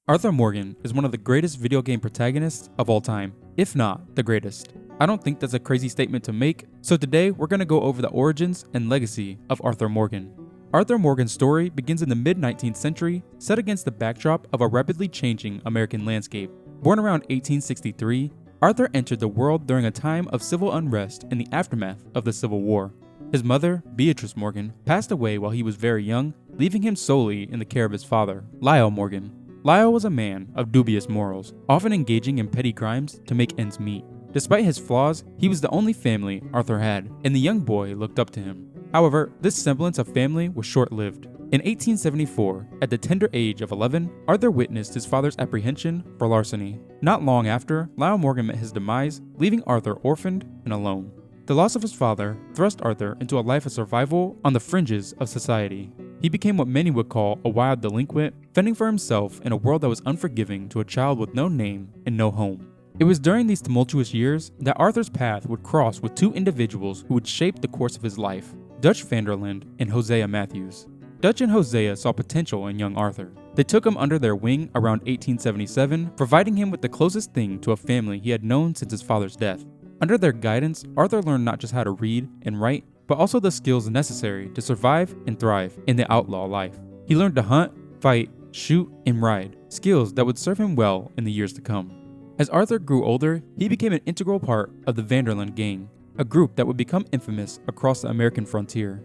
Arthur Morgan is one of the greatest video game protagonists of all time, if not the greatest. I don't think that's a crazy statement to make, so today we're going to go over the origins and legacy of Arthur Morgan. Arthur Morgan's story begins in the mid-19th century, set against the backdrop of a rapidly changing American landscape. Born around 1863, Arthur entered the world during a time of civil unrest in the aftermath of the Civil War. His mother, Beatrice Morgan, passed away while he was very young, leaving him solely in the care of his father, Lyle Morgan. Lyle was a man of dubious morals, often engaging in petty crimes to make ends meet. Despite his flaws, he was the only family Arthur had, and the young boy looked up to him. However, this semblance of family was short-lived. In 1874, at the tender age of 11, Arthur witnessed his father's apprehension for larceny. Not long after, Lyle Morgan met his demise, leaving Arthur orphaned and alone. The loss of his father thrust Arthur into a life of survival on the fringes of society. He became what many would call a wild delinquent, fending for himself in a world that was unforgiving to a child with no name and no home. It was during these tumultuous years that Arthur's path would cross with two individuals who would shape the course of his life, Dutch Vanderland and Hosea Matthews. Dutch and Hosea saw potential in young Arthur. They took him under their wing around 1877, providing him with the closest thing to a family he had known since his father's death. Under their guidance, Arthur learned not just how to read and write, but also the skills necessary to survive and thrive in the outlaw life. He learned to hunt, fight, shoot, and ride, skills that would serve him well in the years to come. As Arthur grew older, he became an integral part of the Vanderland gang, a group that would become infamous across the American frontier.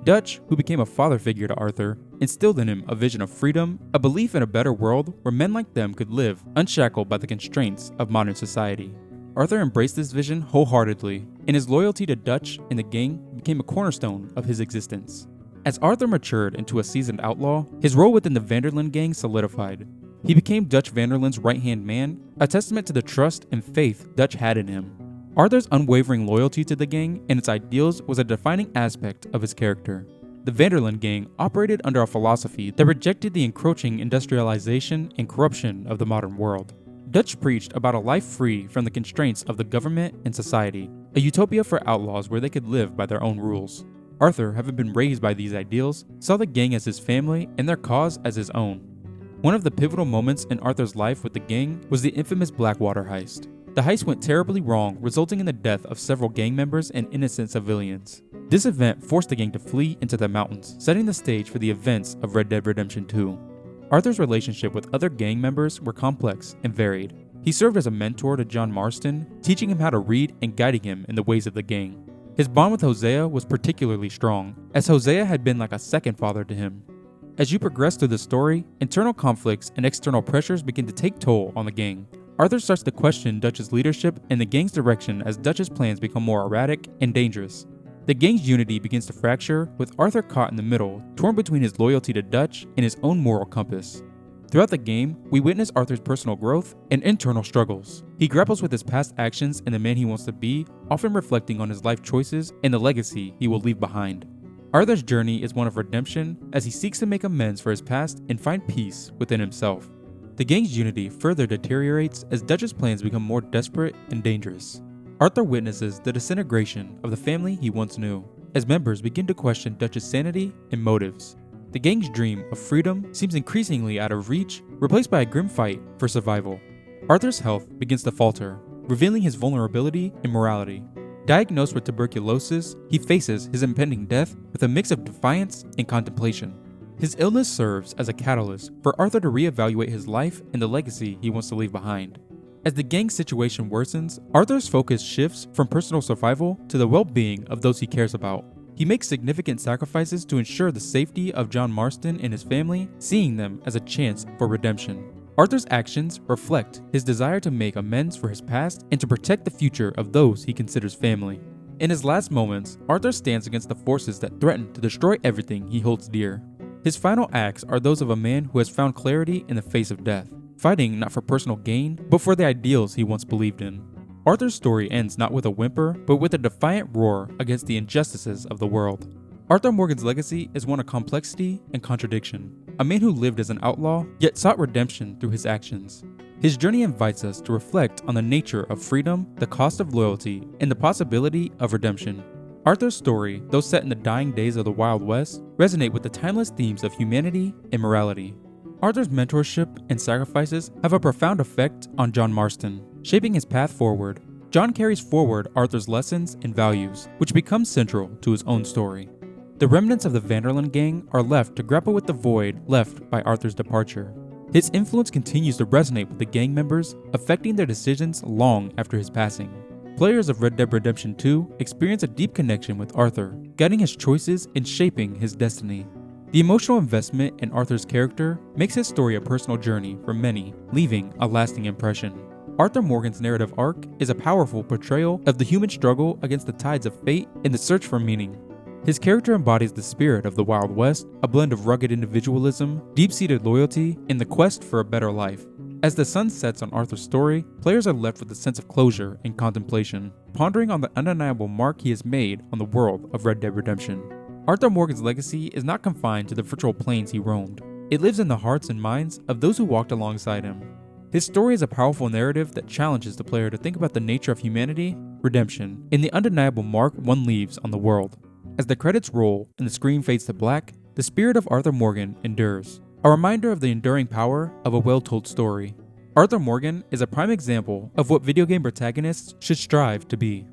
Dutch, who became a father figure to Arthur, instilled in him a vision of freedom, a belief in a better world where men like them could live unshackled by the constraints of modern society. Arthur embraced this vision wholeheartedly, and his loyalty to Dutch and the gang became a cornerstone of his existence. As Arthur matured into a seasoned outlaw, his role within the Vanderland gang solidified. He became Dutch Vanderland's right-hand man, a testament to the trust and faith Dutch had in him. Arthur's unwavering loyalty to the gang and its ideals was a defining aspect of his character. The Vanderland gang operated under a philosophy that rejected the encroaching industrialization and corruption of the modern world. Dutch preached about a life free from the constraints of the government and society, a utopia for outlaws where they could live by their own rules. Arthur, having been raised by these ideals, saw the gang as his family and their cause as his own. One of the pivotal moments in Arthur's life with the gang was the infamous Blackwater heist. The heist went terribly wrong, resulting in the death of several gang members and innocent civilians. This event forced the gang to flee into the mountains, setting the stage for the events of Red Dead Redemption 2. Arthur's relationship with other gang members were complex and varied. He served as a mentor to John Marston, teaching him how to read and guiding him in the ways of the gang. His bond with Hosea was particularly strong, as Hosea had been like a second father to him. As you progress through the story, internal conflicts and external pressures begin to take toll on the gang. Arthur starts to question Dutch's leadership and the gang's direction as Dutch's plans become more erratic and dangerous. The gang's unity begins to fracture, with Arthur caught in the middle, torn between his loyalty to Dutch and his own moral compass. Throughout the game, we witness Arthur's personal growth and internal struggles. He grapples with his past actions and the man he wants to be, often reflecting on his life choices and the legacy he will leave behind. Arthur's journey is one of redemption as he seeks to make amends for his past and find peace within himself. The gang's unity further deteriorates as Dutch's plans become more desperate and dangerous. Arthur witnesses the disintegration of the family he once knew, as members begin to question Dutch's sanity and motives. The gang's dream of freedom seems increasingly out of reach, replaced by a grim fight for survival. Arthur's health begins to falter, revealing his vulnerability and morality. Diagnosed with tuberculosis, he faces his impending death with a mix of defiance and contemplation. His illness serves as a catalyst for Arthur to reevaluate his life and the legacy he wants to leave behind. As the gang's situation worsens, Arthur's focus shifts from personal survival to the well-being of those he cares about. He makes significant sacrifices to ensure the safety of John Marston and his family, seeing them as a chance for redemption. Arthur's actions reflect his desire to make amends for his past and to protect the future of those he considers family. In his last moments, Arthur stands against the forces that threaten to destroy everything he holds dear. His final acts are those of a man who has found clarity in the face of death, fighting not for personal gain, but for the ideals he once believed in. Arthur's story ends not with a whimper, but with a defiant roar against the injustices of the world. Arthur Morgan's legacy is one of complexity and contradiction, a man who lived as an outlaw, yet sought redemption through his actions. His journey invites us to reflect on the nature of freedom, the cost of loyalty, and the possibility of redemption. Arthur's story, though set in the dying days of the Wild West, resonate with the timeless themes of humanity and morality. Arthur's mentorship and sacrifices have a profound effect on John Marston, shaping his path forward. John carries forward Arthur's lessons and values, which become central to his own story. The remnants of the Vanderlyn gang are left to grapple with the void left by Arthur's departure. His influence continues to resonate with the gang members, affecting their decisions long after his passing. Players of Red Dead Redemption 2 experience a deep connection with Arthur, guiding his choices and shaping his destiny. The emotional investment in Arthur's character makes his story a personal journey for many, leaving a lasting impression. Arthur Morgan's narrative arc is a powerful portrayal of the human struggle against the tides of fate and the search for meaning. His character embodies the spirit of the Wild West, a blend of rugged individualism, deep-seated loyalty, and the quest for a better life. As the sun sets on Arthur's story, players are left with a sense of closure and contemplation, pondering on the undeniable mark he has made on the world of Red Dead Redemption. Arthur Morgan's legacy is not confined to the virtual planes he roamed. It lives in the hearts and minds of those who walked alongside him. His story is a powerful narrative that challenges the player to think about the nature of humanity, redemption, and the undeniable mark one leaves on the world. As the credits roll and the screen fades to black, the spirit of Arthur Morgan endures, a reminder of the enduring power of a well-told story. Arthur Morgan is a prime example of what video game protagonists should strive to be.